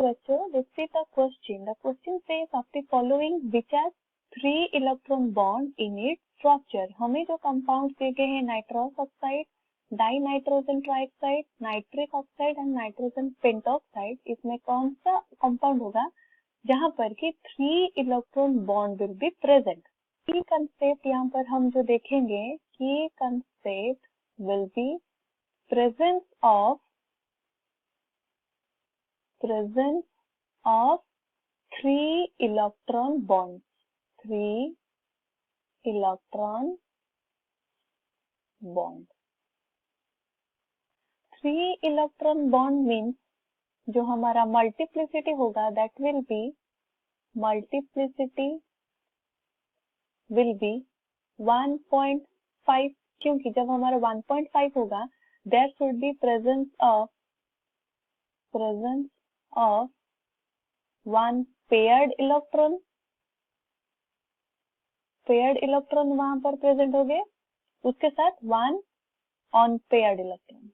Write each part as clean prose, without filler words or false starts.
बच्चों, let's see the question. The question says of the following which has 3 electron bond in its structure. हमें जो compound दिए गए हैं nitrous oxide, dinitrogen trioxide, nitric oxide and nitrogen pentoxide, इसमें कौन सा कंपाउंड होगा जहां पर कि 3 electron bond will be present. की कंसेप्ट यहाँ पर हम जो देखेंगे कि concept will be presence of 3 electron bonds. 3 electron bond. 3 electron bond means जो हमारा मल्टीप्लिसिटी होगा that will be multiplicity will be 1.5, क्योंकि जब हमारा 1.5 होगा there should be presence of one paired electron वहां पर प्रेजेंट हो गए, उसके साथ one unpaired electron.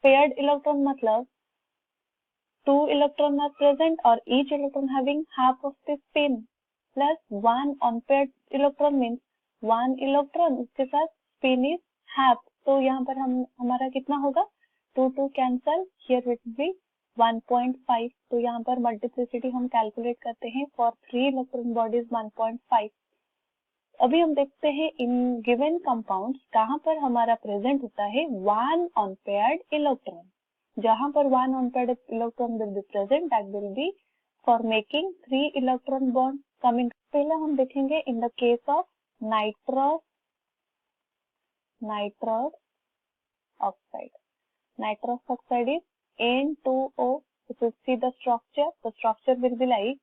Paired electron मतलब 2 electron are present or each electron having half of the spin plus one unpaired electron means 1 electron उसके साथ spin is half. तो यहाँ पर हमारा कितना होगा 2 cancel, here it will be 1.5. तो यहाँ पर मल्टीप्लिसिटी हम कैलकुलेट करते हैं फॉर 3 इलेक्ट्रॉन बॉडीज 1.5. अभी हम देखते हैं इन गिवन कंपाउंड्स कहाँ पर हमारा प्रेजेंट होता है वन अनपेयर्ड इलेक्ट्रॉन. जहां पर one unpaired electron will be present that will be for making 3 electron bond. Coming पहले हम देखेंगे इन the case of nitrous oxide. Nitrous oxide is N2O. If you see the structure will be like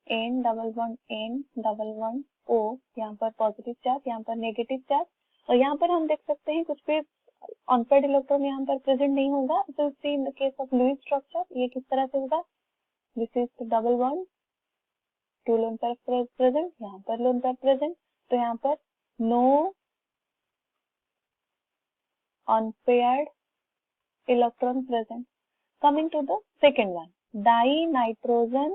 N double one O. यहाँ पर positive charge, यहाँ पर negative charge, और यहाँ पर हम देख सकते हैं कुछ भी अनपेयर्ड इलेक्ट्रॉन यहाँ पर प्रेजेंट नहीं होगा. तो see in the case of Lewis structure ये किस तरह से होगा, this is double bond, 2 lone pair present, यहाँ पर लोन पेयर प्रेजेंट, तो यहाँ पर no unpaired electron present. Coming to the second one, dinitrogen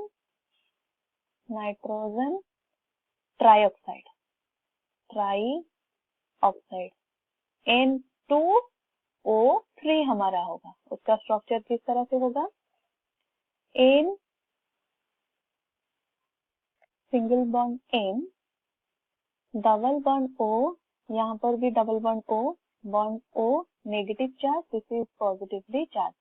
trioxide N2O3 हमारा होगा. उसका स्ट्रक्चर किस तरह से होगा, N single bond N, double bond O, यहाँ पर भी double bond O, negative charge, this is positively charge.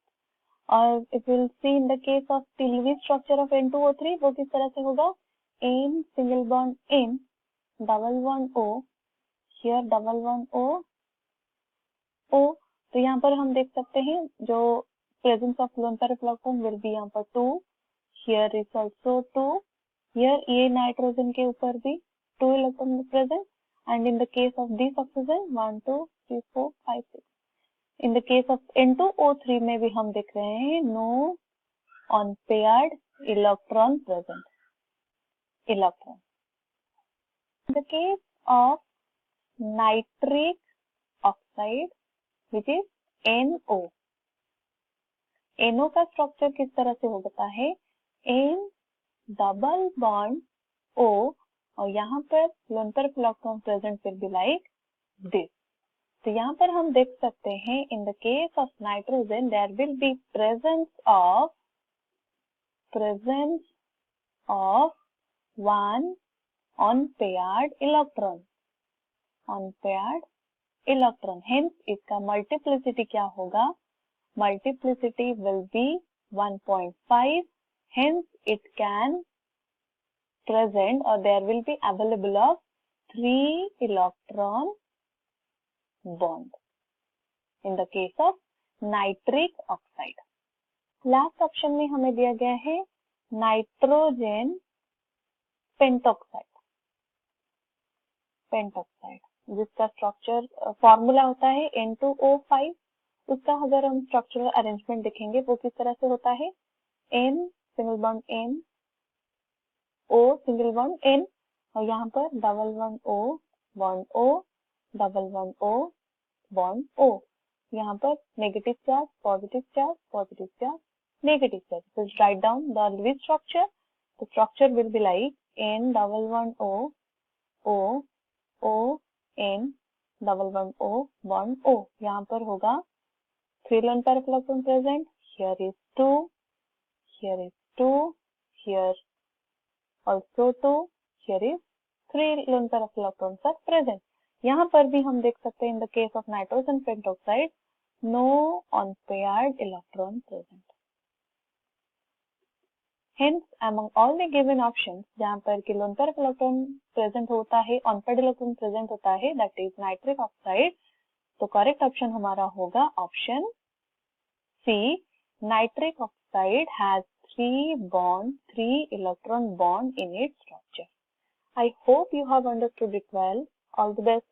और if will see in the case of the Lewis structure of N2O3 वो किस तरह से होगा, N single bond N, double bond O, here double bond O. तो यहाँ पर हम देख सकते हैं जो presence of lone pair electron will be यहाँ पर 2, हियर इज आल्सो 2, हियर ये नाइट्रोजन के ऊपर भी 2 electron present, and in the case of this oxygen 1 2 3 4 5 6. In the case of N2O3 में भी हम देख रहे हैं no unpaired electron present. In the case of nitric oxide which is NO, NO का स्ट्रक्चर किस तरह से होता है, N डबल बॉन्ड O, और यहाँ पर lone pair electron present will be like this. तो यहाँ पर हम देख सकते हैं in the case of nitrogen there will be presence of one unpaired electron. Hence इसका मल्टीप्लिसिटी क्या होगा, multiplicity will be 1.5. Hence it can present और there will be available of 3 electron bond in the case of nitric oxide. Last option में हमें दिया गया है nitrogen pentoxide जिसका स्ट्रक्चर फॉर्मूला होता है N2O5. उसका अगर हम स्ट्रक्चरल अरेंजमेंट देखेंगे वो किस तरह से होता है, N single bond N, O single bond N, और यहाँ पर double bond O, double bond O, bond O. यहाँ पर negative charge, positive charge, negative charge. So write down the Lewis structure. The structure will be like N11O O O N11O 1O. यहाँ पर होगा 3 lone pair of electron present. Here is 2. Here is 2. Here also 2. Here is 3 lone pair of electrons are present. यहाँ पर भी हम देख सकते हैं in the case of nitrogen pentoxide, no unpaired electron present. Hence, among all the given options, जहाँ पर कि lone pair of electron present होता है, unpaired electron present होता है, that is nitric oxide, तो correct option हमारा होगा option C. Nitric oxide has 3 electron bond in its structure. I hope you have understood it well. All the best.